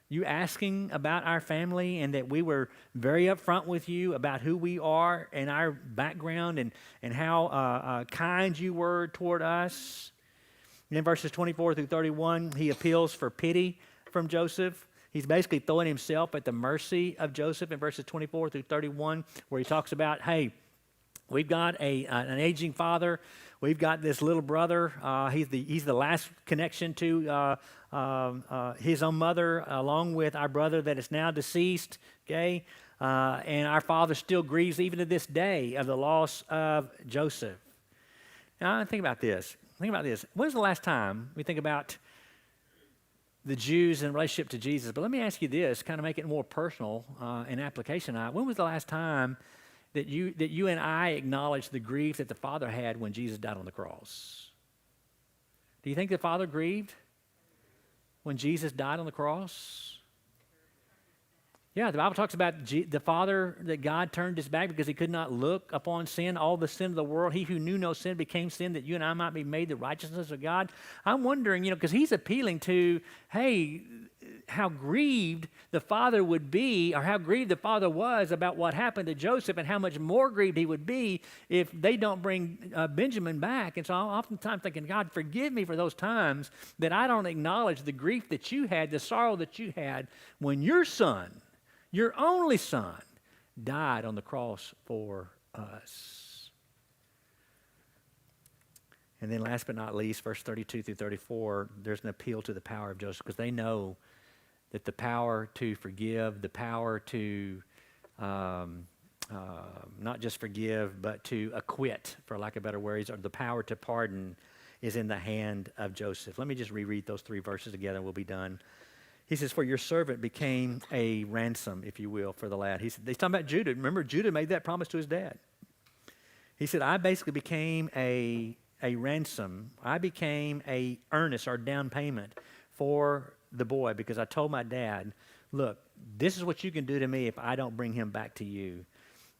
you asking about our family, and that we were very upfront with you about who we are and our background, and how kind you were toward us? And in verses 24 through 31, he appeals for pity from Joseph. He's basically throwing himself at the mercy of Joseph in verses 24 through 31, where he talks about, hey, we've got an aging father. We've got this little brother. He's the last connection to his own mother, along with our brother that is now deceased. Okay, and our father still grieves even to this day of the loss of Joseph. Now, think about this. When was the last time we think about the Jews in relationship to Jesus? But let me ask you this, kind of make it more personal in application. When was the last time that you and I acknowledge the grief that the Father had when Jesus died on the cross? Do you think the Father grieved when Jesus died on the cross? Yeah, the Bible talks about the Father, that God turned his back because he could not look upon sin, all the sin of the world. He who knew no sin became sin that you and I might be made the righteousness of God. I'm wondering, because he's appealing to, hey, how grieved the Father would be, or how grieved the Father was about what happened to Joseph, and how much more grieved he would be if they don't bring Benjamin back. And so I'm oftentimes thinking, God, forgive me for those times that I don't acknowledge the grief that you had, the sorrow that you had when your son, your only son, died on the cross for us. And then last but not least, verse 32 through 34, there's an appeal to the power of Joseph, because they know that the power to forgive, the power to not just forgive, but to acquit, for lack of better words, or the power to pardon is in the hand of Joseph. Let me just reread those 3 verses together and we'll be done. He says, for your servant became a ransom, if you will, for the lad. He's talking about Judah. Remember, Judah made that promise to his dad. He said, I basically became a ransom. I became a earnest or down payment for the boy, because I told my dad, look, this is what you can do to me if I don't bring him back to you.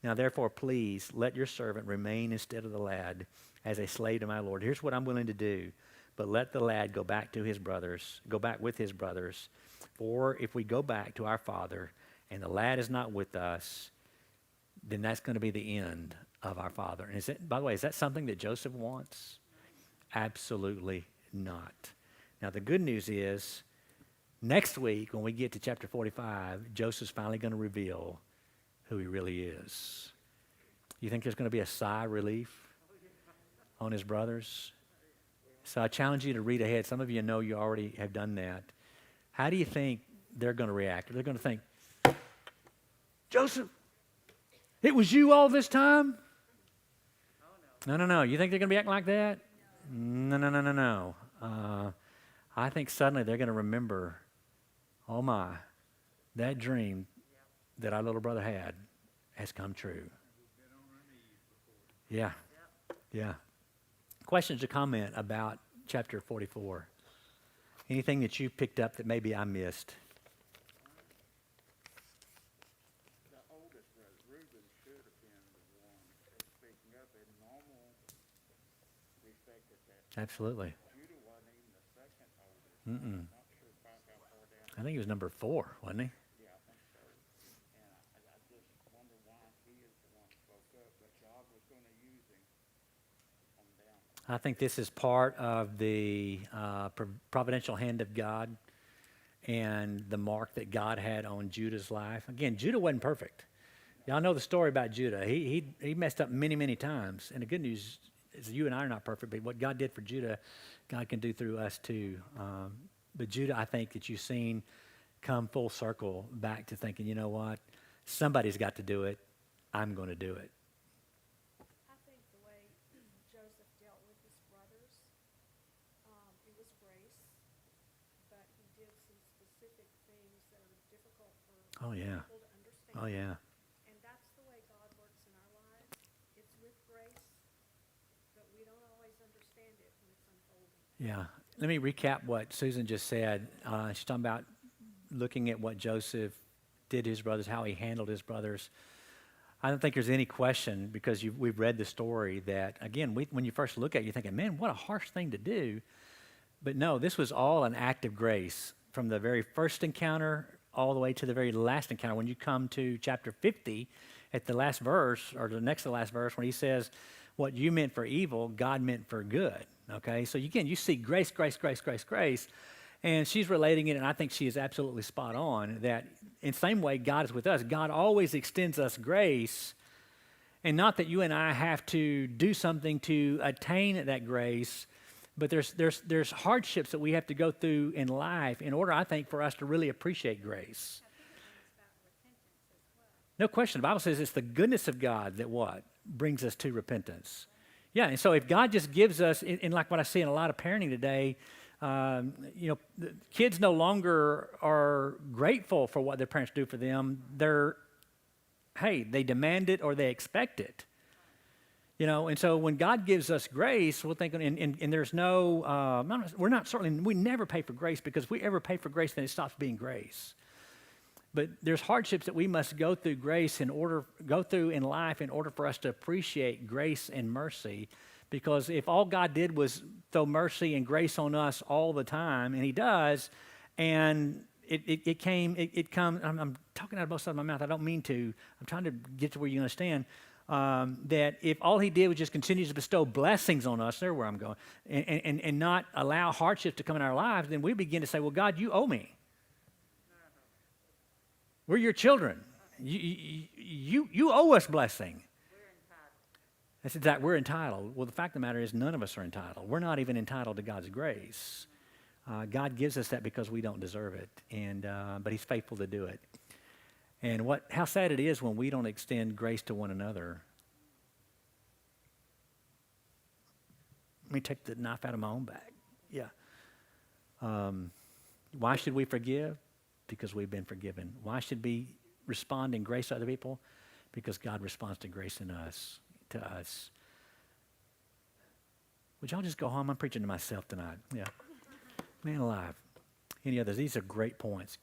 Now, therefore, please let your servant remain instead of the lad as a slave to my Lord. Here's what I'm willing to do. But let the lad go back with his brothers. For if we go back to our father and the lad is not with us, then that's going to be the end of our father. And by the way, is that something that Joseph wants? Absolutely not. Now, the good news is, next week when we get to chapter 45, Joseph's finally going to reveal who he really is. You think there's going to be a sigh of relief on his brothers? So I challenge you to read ahead. Some of you know you already have done that. How do you think they're going to react? They're going to think, Joseph, it was you all this time? No. You think they're going to be acting like that? No. I think suddenly they're going to remember, oh my, that dream that our little brother had has come true. Yeah. Questions or comment about chapter 44? Anything that you picked up that maybe I missed? The oldest brother, Reuben, should have been the one speaking up in normal respect at that. Absolutely. Judah wasn't even the second oldest. Mm-mm. Not sure quite how far down. I think he was number 4, wasn't he? Yeah, I think so. And I just wonder why he is the one who spoke up, but God was going to use him to come down. I think this is part of the providential hand of God and the mark that God had on Judah's life. Again, Judah wasn't perfect. Y'all know the story about Judah. He messed up many, many times. And the good news is you and I are not perfect, but what God did for Judah, God can do through us too. But Judah, I think that you've seen come full circle back to thinking, you know what? Somebody's got to do it. I'm going to do it. I think the way Joseph dealt with his brothers, it was grace, but he did some specific things that are difficult for Oh, yeah. people to understand. Oh, yeah. And that's the way God works in our lives. It's with grace, but we don't always understand it when it's unfolding. Yeah. Let me recap what Susan just said. She's talking about looking at what Joseph did to his brothers, how he handled his brothers. I don't think there's any question, because we've read the story, that, again, when you first look at it, you're thinking, man, what a harsh thing to do. But no, this was all an act of grace from the very first encounter all the way to the very last encounter. When you come to chapter 50, at the last verse, or the next to the last verse, when he says, what you meant for evil, God meant for good. Okay, so again, you see grace. And she's relating it, and I think she is absolutely spot on, that in the same way God is with us. God always extends us grace, and not that you and I have to do something to attain that grace, but there's hardships that we have to go through in life in order, I think, for us to really appreciate grace. I think it brings about repentance as well. No question. The Bible says it's the goodness of God that what? Brings us to repentance. Yeah, and so if God just gives us, and like what I see in a lot of parenting today, the kids no longer are grateful for what their parents do for them. They demand it or they expect it. And so when God gives us grace, we're thinking, and there's we never pay for grace, because if we ever pay for grace, then it stops being grace. But there's hardships that we must go through go through in life in order for us to appreciate grace and mercy. Because if all God did was throw mercy and grace on us all the time, and He does, and it comes, I'm talking out of both sides of my mouth. I don't mean to. I'm trying to get to where you understand that if all He did was just continue to bestow blessings on us, there's where I'm going, and not allow hardship to come in our lives, then we begin to say, well, God, you owe me. We're your children. You owe us blessing. That's exactly, we're entitled. Well, the fact of the matter is none of us are entitled. We're not even entitled to God's grace. God gives us that because we don't deserve it, but He's faithful to do it. And how sad it is when we don't extend grace to one another. Let me take the knife out of my own bag. Yeah. Why should we forgive? Because we've been forgiven. Why should we respond in grace to other people? Because God responds to grace to us. Would y'all just go home? I'm preaching to myself tonight. Yeah. Man alive. Any others? These are great points.